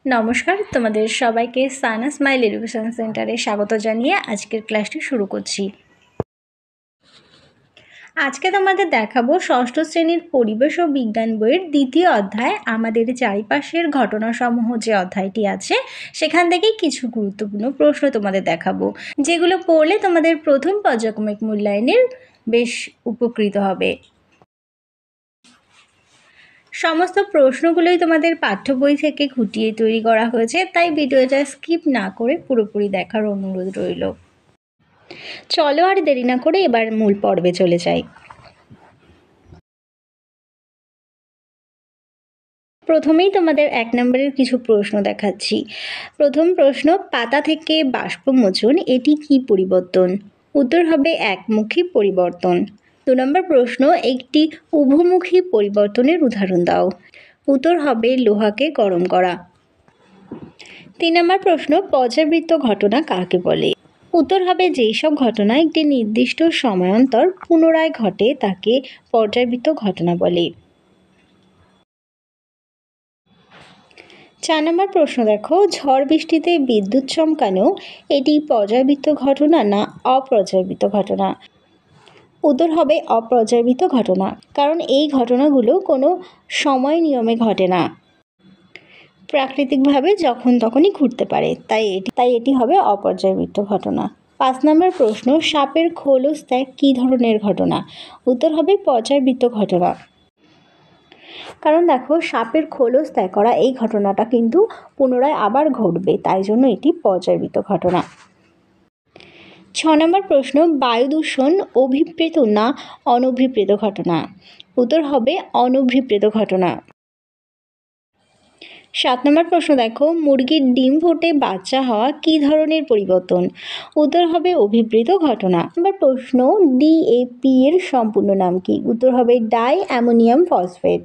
নমস্কার, তোমাদের সবাইকে সানা স্মাইল এডুকেশন সেন্টারে স্বাগত জানিয়ে আজকের ক্লাসটি শুরু করছি। আজকে তোমাদের দেখাবো ষষ্ঠ শ্রেণীর পরিবেশ ও বিজ্ঞান বইয়ের দ্বিতীয় অধ্যায় আমাদের চারিপাশের ঘটনাসমূহ যে অধ্যায়টি আছে সেখান থেকে কিছু গুরুত্বপূর্ণ প্রশ্ন তোমাদের দেখাবো, যেগুলো পড়লে তোমাদের প্রথম পর্যায়ক্রমিক মূল্যায়নের বেশ উপকৃত হবে। সমস্ত প্রশ্নগুলোই তোমাদের পাঠ্য বই থেকে খুঁটিয়ে তৈরি করা হয়েছে, তাই ভিডিওটা স্কিপ না করে পুরোপুরি দেখার অনুরোধ রইল। চলো আর দেরি না করে এবার মূল পর্বে চলে যাই। প্রথমেই তোমাদের 1 নম্বরের কিছু প্রশ্ন দেখাচ্ছি। প্রথম প্রশ্ন, পাতা থেকে বাষ্পমোচন এটি কি পরিবর্তন? উত্তর হবে একমুখী পরিবর্তন। 2 নম্বর প্রশ্ন, একটি উভমুখী পরিবর্তনের উদাহরণ দাও। উত্তর হবে লোহাকে গরম করা। 3 নম্বর প্রশ্ন, পর্যাবৃত্ত ঘটনা কাকে বলে? উত্তর হবে যেই সব ঘটনা একটি নির্দিষ্ট সময়ান্তর পুনরায় ঘটে তাকে পর্যাবৃত্ত ঘটনা বলে। 4 নম্বর প্রশ্ন দেখো, ঝড় বৃষ্টিতে বিদ্যুৎ চমকানো এটি পর্যাবৃত্ত ঘটনা না অপর্যাবৃত্ত ঘটনা? উত্তর হবে অপর্যাবৃত্ত ঘটনা, কারণ এই ঘটনাগুলো কোনো সময় নিয়মে ঘটে না, প্রাকৃতিকভাবে যখন তখনই ঘটতে পারে, তাই এটি হবে অপর্যাবৃত্ত ঘটনা। 5 নম্বর প্রশ্ন, সাপের খোলস ত্যাগ কী ধরনের ঘটনা? উত্তর হবে পর্যাবৃত্ত ঘটনা, কারণ দেখো সাপের খোলস ত্যাগ করা এই ঘটনাটা কিন্তু পুনরায় আবার ঘটবে, তাই জন্য এটি পর্যাবৃত্ত ঘটনা। 6 নম্বর প্রশ্ন, বায়ু দূষণ অভিপ্রেত না অনভিপ্রেত ঘটনা? উত্তর হবে অনভিপ্রেত ঘটনা। 7 নম্বর প্রশ্ন দেখো, মুরগির ডিম ফুটে বাচ্চা হওয়া কী ধরনের পরিবর্তন? উত্তর হবে অভিপ্রেত ঘটনা। নম্বর প্রশ্ন, ডিএপি এর সম্পূর্ণ নাম কি? উত্তর হবে ডাই অ্যামোনিয়াম ফসফেট।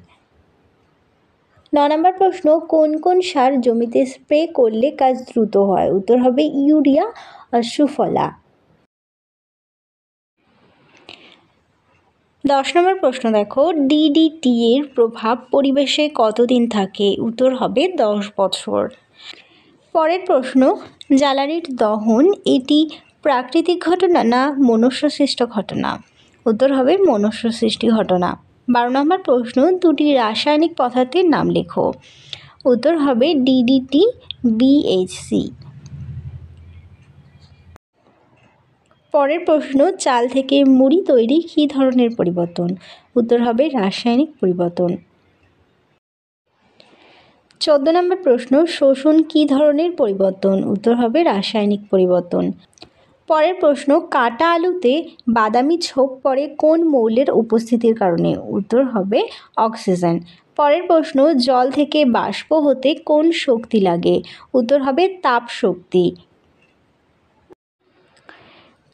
9 নম্বর প্রশ্ন, কোন কোন সার জমিতে স্প্রে করলে কাজ দ্রুত হয়? উত্তর হবে ইউরিয়া আর সুফলা। 10 নম্বর প্রশ্ন দেখো, ডিডিটি এর প্রভাব পরিবেশে কতদিন থাকে? উত্তর হবে 10 বছর। পরের প্রশ্ন, জ্বালানির দহন এটি প্রাকৃতিক ঘটনা না মনুষ্যসৃষ্ট ঘটনা? উত্তর হবে মনুষ্যসৃষ্ট ঘটনা। 12 নম্বর প্রশ্ন, দুটি রাসায়নিক পদার্থের নাম লেখো। উত্তর হবে ডিডিটি, বিএইচসি। পরের প্রশ্ন, চাল থেকে মুড়ি তৈরি কী ধরনের পরিবর্তন? উত্তর হবে রাসায়নিক পরিবর্তন। 14 নম্বর প্রশ্ন, শোষণ কী ধরনের পরিবর্তন? উত্তর হবে রাসায়নিক পরিবর্তন। পরের প্রশ্ন, কাটা আলুতে বাদামি ছোপ পড়ে কোন মৌলের উপস্থিতির কারণে? উত্তর হবে অক্সিজেন। পরের প্রশ্ন, জল থেকে বাষ্প হতে কোন শক্তি লাগে? উত্তর হবে তাপ শক্তি।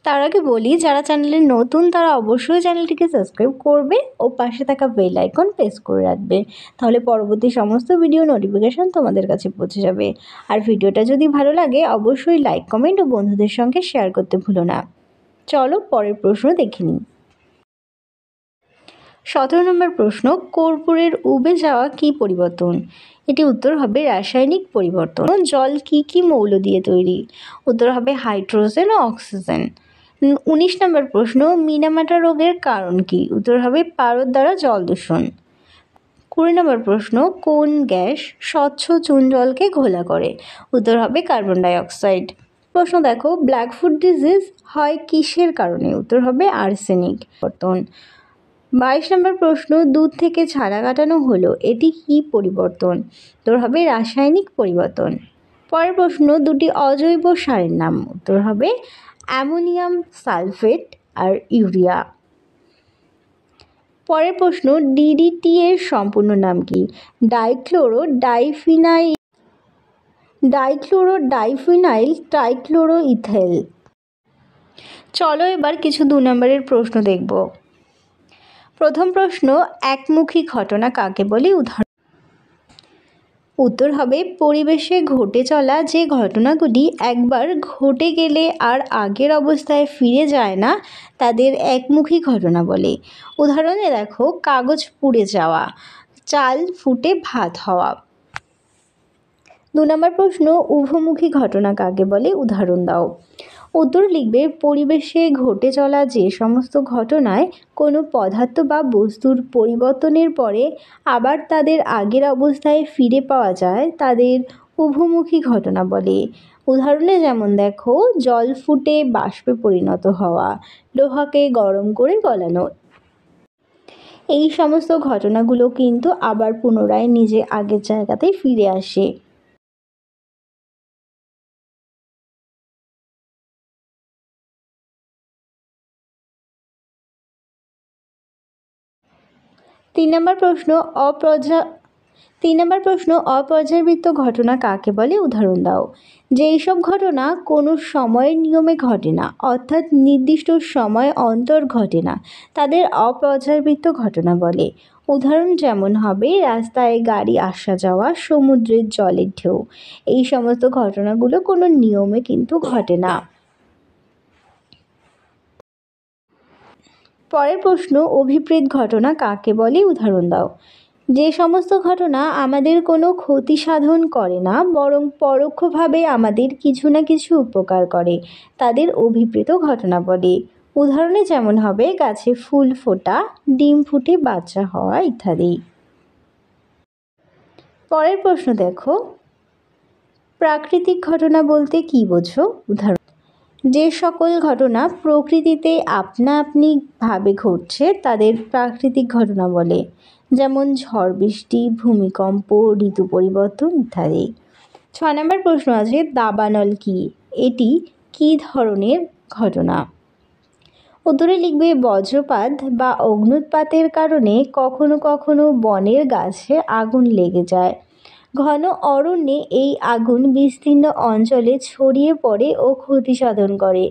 তার আগে বলি, যারা চ্যানেলে নতুন তারা অবশ্যই চ্যানেলটিকে সাবস্ক্রাইব করবে ও পাশে থাকা বেল আইকন প্রেস করে রাখবে, তাহলে পরবর্তী সমস্ত ভিডিও নোটিফিকেশন তোমাদের কাছে পৌঁছে যাবে। আর ভিডিওটা যদি ভালো লাগে অবশ্যই লাইক, কমেন্ট ও বন্ধুদের সঙ্গে শেয়ার করতে ভুলো না। চলো পরের প্রশ্ন দেখে নিই। 17 নম্বর প্রশ্ন, কর্পূরের উবে যাওয়া কী পরিবর্তন? এটি উত্তর হবে রাসায়নিক পরিবর্তন। জল কি কি মৌল দিয়ে তৈরি? উত্তর হবে হাইড্রোজেন ও অক্সিজেন। 19 নম্বর প্রশ্ন, মিনামাটা রোগের কারণ কি? উত্তর হবে পারদ দ্বারা জল দূষণ। 20 নম্বর প্রশ্ন, কোন গ্যাস স্বচ্ছ চুন জলকে ঘোলা করে? উত্তর হবে কার্বন ডাই অক্সাইড। প্রশ্ন দেখো, ব্ল্যাক ফুট ডিজিজ হয় কিসের কারণে? উত্তর হবে আর্সেনিক। 22 নম্বর প্রশ্ন, দুধ থেকে ছানা কাটানো হলো এটি কি পরিবর্তন? উত্তর হবে রাসায়নিক পরিবর্তন। পরের প্রশ্ন, দুটি অজৈব সারের নাম। উত্তর হবে অ্যামোনিয়াম সালফেট আর ইউরিয়া। পরের প্রশ্ন, ডিডিটি এর সম্পূর্ণ নাম কি? ডাইক্লোরোডাইফিনাইল ট্রাইক্লোরোইথেল। চলো এবার কিছু 2 নম্বরের প্রশ্ন দেখব। প্রথম প্রশ্ন, একমুখী ঘটনা কাকে বলে? উত্তর হবে পরিবেশে ঘটে চলা যে ঘটনাগুলি একবার ঘটে গেলে আর আগের অবস্থায় ফিরে যায় না তাদের একমুখী ঘটনা বলে। উদাহরণে দেখো, কাগজ পুড়ে যাওয়া, চাল ফুটে ভাত হওয়া। 2 নম্বর প্রশ্ন, উভমুখী ঘটনা কাকে বলে, উদাহরণ দাও। উত্তর লিখবে, পরিবেশে ঘটে চলা যে সমস্ত ঘটনায় কোনো পদার্থ বা বস্তুর পরিবর্তনের পরে আবার তাদের আগের অবস্থায় ফিরে পাওয়া যায় তাদের উভমুখী ঘটনা বলে। উদাহরণে যেমন দেখো, জল ফুটে বাষ্পে পরিণত হওয়া, লোহাকে গরম করে গলানো। এই সমস্ত ঘটনাগুলো কিন্তু আবার পুনরায় নিজে আগের জায়গাতে ফিরে আসে। তিন নম্বর প্রশ্ন, অপর্যায়বৃত্ত ঘটনা কাকে বলে, উদাহরণ দাও। যেই সব ঘটনা কোনো সময়ের নিয়মে ঘটে না, অর্থাৎ নির্দিষ্ট সময় অন্তর ঘটে না, তাদের অপর্যায়বৃত্ত ঘটনা বলে। উদাহরণ যেমন হবে রাস্তায় গাড়ি আসা যাওয়া, সমুদ্রের জলের ঢেউ। এই সমস্ত ঘটনাগুলো কোনো নিয়মে কিন্তু ঘটে না। পরের প্রশ্ন, অভিপ্রেত ঘটনা কাকে বলে, উদাহরণ দাও। যে সমস্ত ঘটনা আমাদের কোনো ক্ষতি সাধন করে না, বরং পরোক্ষভাবে আমাদের কিছু না কিছু উপকার করে, তাদের অভিপ্রেত ঘটনা বলে। উদাহরণে যেমন হবে গাছে ফুল ফোটা, ডিম ফুটে বাচ্চা হওয়া ইত্যাদি। পরের প্রশ্ন দেখো, প্রাকৃতিক ঘটনা বলতে কি বোঝো, উদাহরণ। যে সকল ঘটনা প্রকৃতিতে আপনা আপনি ভাবে ঘটছে তাদের প্রাকৃতিক ঘটনা বলে, যেমন ঝড় বৃষ্টি, ভূমিকম্প, ঋতু পরিবর্তন ইত্যাদি। 6 নম্বর প্রশ্ন আছে, দাবানল কি, এটি কি ধরনের ঘটনা। উত্তরে লিখবে, বজ্রপাত বা অগ্ন্যুৎপাতের কারণে কখনো কখনো বনের গাছে আগুন লেগে যায়। ঘন অরণ্যে এই আগুন বিস্তীর্ণ অঞ্চলে ছড়িয়ে পড়ে ও ক্ষতি সাধন করে,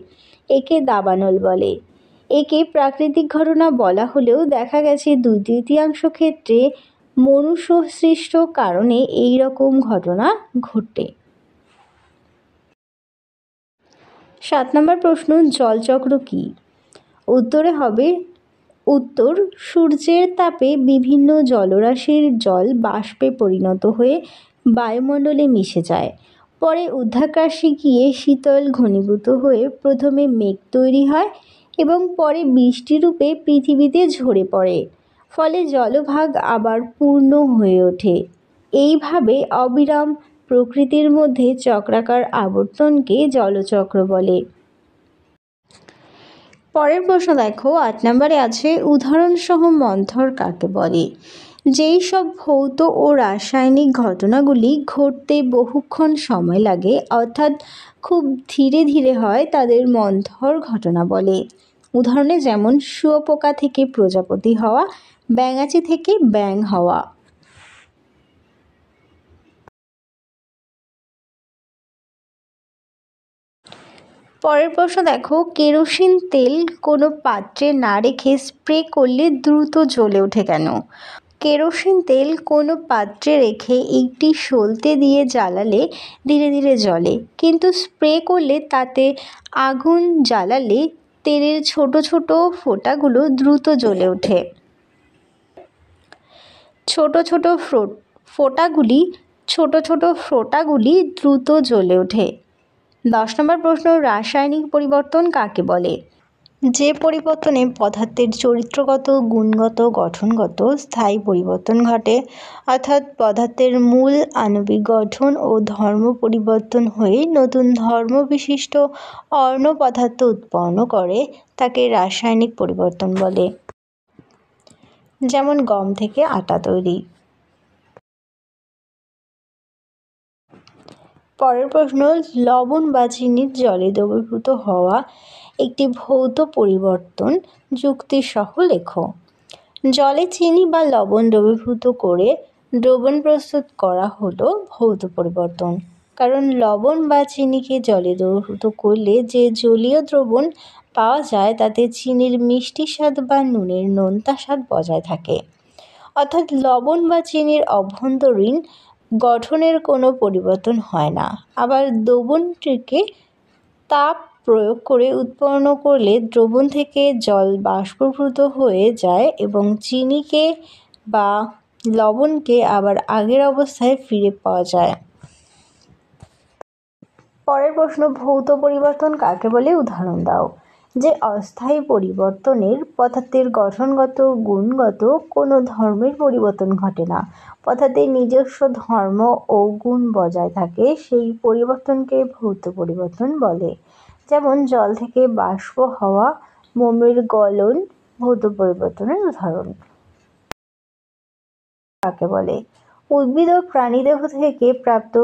একে দাবানল বলে। একে প্রাকৃতিক ঘটনা বলা হলেও দেখা গেছে 2/3 ক্ষেত্রে মনুষ্য সৃষ্ট কারণে এই রকম ঘটনা ঘটে। 7 নম্বর প্রশ্ন, জলচক্র কি। উত্তরে হবে উত্তর, সূর্যের তাপে বিভিন্ন জলরাশির জল বাষ্পে পরিণত হয়ে বায়ুমণ্ডলে মিশে যায়, পরে ঊর্ধ্বাকাশে গিয়ে শীতল ঘনীভূত হয়ে প্রথমে মেঘ তৈরি হয় এবং পরে বৃষ্টিরূপে পৃথিবীতে ঝরে পড়ে, ফলে জলভাগ আবার পূর্ণ হয়ে ওঠে। এইভাবে অবিরাম প্রকৃতির মধ্যে চক্রাকার আবর্তনকে জলচক্র বলে। পরের প্রশ্ন দেখো, 8 নম্বরে আছে, উদাহরণসহ মন্থর কাকে বলে। যেই সব ভৌত ও রাসায়নিক ঘটনাগুলি ঘটতে বহুক্ষণ সময় লাগে, অর্থাৎ খুব ধীরে ধীরে হয়, তাদের মন্থর ঘটনা বলে। উদাহরণে যেমন শুঁয়োপোকা থেকে প্রজাপতি হওয়া, ব্যাঙাচি থেকে ব্যাঙ হওয়া। পরের প্রশ্ন দেখো, কেরোসিন তেল কোনো পাত্রে না রেখে স্প্রে করলে দ্রুত জ্বলে ওঠে কেন। কেরোসিন তেল কোনো পাত্রে রেখে একটি সলতে দিয়ে জ্বালালে ধীরে ধীরে জ্বলে, কিন্তু স্প্রে করলে তাতে আগুন জ্বালালে তেলের ছোট ছোট ফোঁটাগুলো দ্রুত জ্বলে ওঠে। ছোট ছোট ফোঁটাগুলি দ্রুত জ্বলে ওঠে। 10 নম্বর প্রশ্ন, রাসায়নিক পরিবর্তন কাকে বলে। যে পরিবর্তনে পদার্থের চরিত্রগত, গুণগত, গঠনগত স্থায়ী পরিবর্তন ঘটে, অর্থাৎ পদার্থের মূল আণবিক গঠন ও ধর্ম পরিবর্তন হয়ে নতুন ধর্ম বিশিষ্ট অন্য পদার্থ উৎপন্ন করে, তাকে রাসায়নিক পরিবর্তন বলে। যেমন গম থেকে আটা তৈরি। পরের প্রশ্ন, লবণ বা চিনির জলে দ্রবীভূত হওয়া একটি ভৌত পরিবর্তন যুক্তিসহ লেখো। জলে চিনি বা লবণ দ্রবীভূত করে দ্রবণ প্রস্তুত করা হলো ভৌত পরিবর্তন, কারণ লবণ বা চিনিকে জলে দ্রবীভূত করলে যে জলীয় দ্রবণ পাওয়া যায় তাতে চিনির মিষ্টি স্বাদ বা নুনের নোনতা স্বাদ বজায় থাকে, অর্থাৎ লবণ বা চিনির অভ্যন্তরীণ গঠনের কোনো পরিবর্তন হয় না। আবার দ্রবণটিকে তাপ প্রয়োগ করে উৎপন্ন করলে দ্রবণ থেকে জল বাষ্পীভূত হয়ে যায় এবং চিনিকে বা লবণকে আবার আগের অবস্থায় ফিরে পাওয়া যায়। পরের প্রশ্ন, ভৌত পরিবর্তন কাকে বলে, উদাহরণ দাও। যে অস্থায়ী পরিবর্তনের পদার্থের গঠনগত গুণগত কোনো ধর্মের পরিবর্তন ঘটে না, পদার্থের নিজস্ব ধর্ম ও গুণ বজায় থাকে, সেই পরিবর্তনকে ভৌত পরিবর্তন বলে। যেমন জল থেকে বাষ্প হওয়া, মোমের গলন ভৌত পরিবর্তনের উদাহরণ। কাকে বলে? উদ্ভিদ ও প্রাণীদেহ থেকে প্রাপ্ত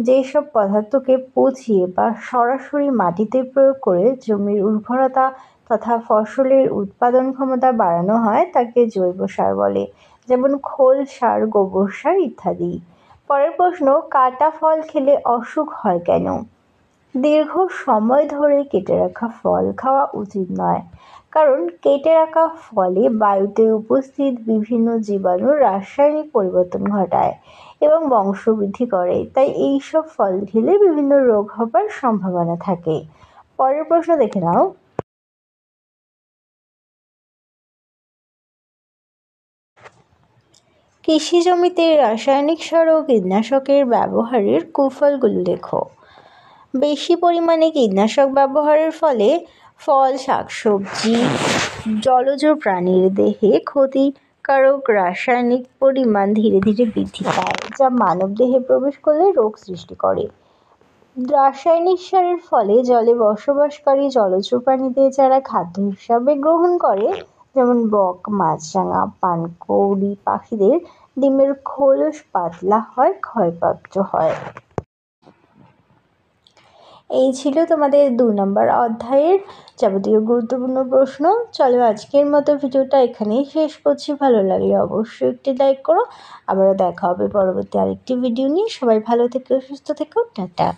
যেসব পদার্থকে পচিয়ে বা সরাসরি মাটিতে প্রয়োগ করে জমির উর্বরতা তথা ফসলের উৎপাদন ক্ষমতা বাড়ানো হয় তাকে জৈব সার বলে, যেমন খোল সার, গোবর সার ইত্যাদি। পরের প্রশ্ন, কাটা ফল খেলে অসুখ হয় কেন? দীর্ঘ সময় ধরে কেটে রাখা ফল খাওয়া উচিত নয়, কারণ কেটে রাখা ফলে বায়ুতে উপস্থিত বিভিন্ন জীবাণু রাসায়নিক পরিবর্তন ঘটায় এবং বংশবৃদ্ধি করে, তাই এইসব ফল খেলে বিভিন্ন রোগ হবার সম্ভাবনা থাকে। পরের প্রশ্ন দেখে নাও। কৃষি জমিতে রাসায়নিক সার ও কীটনাশকের ব্যবহারের কুফলগুলো লেখো। বেশি পরিমাণে কীটনাশক ব্যবহারের ফলে ফল, শাকসবজি, জলজ প্রাণীর দেহে ক্ষতিকারক রাসায়নিক পরিমাণ ধীরে ধীরে বৃদ্ধি পায়, যা মানব দেহে প্রবেশ করলে রোগ সৃষ্টি করে। রাসায়নিক সারের ফলে জলে বসবাসকারী জলজ প্রাণীদের যারা খাদ্য হিসাবে গ্রহণ করে, যেমন বক, মাছরাঙা, পানকৌড়ি পাখিদের ডিমের খোলস পাতলা হয়, ক্ষয়প্রাপ্ত হয়। এই ছিল তোমাদের 2 নম্বর অধ্যায়ের যাবতীয় গুরুত্বপূর্ণ প্রশ্ন। চলো আজকের মতো ভিডিওটা এখানেই শেষ করছি। ভালো লাগলে অবশ্যই একটি লাইক করো। আবারও দেখা হবে পরবর্তী আরেকটি ভিডিও নিয়ে। সবাই ভালো থেকো, সুস্থ থেকো, টাটা।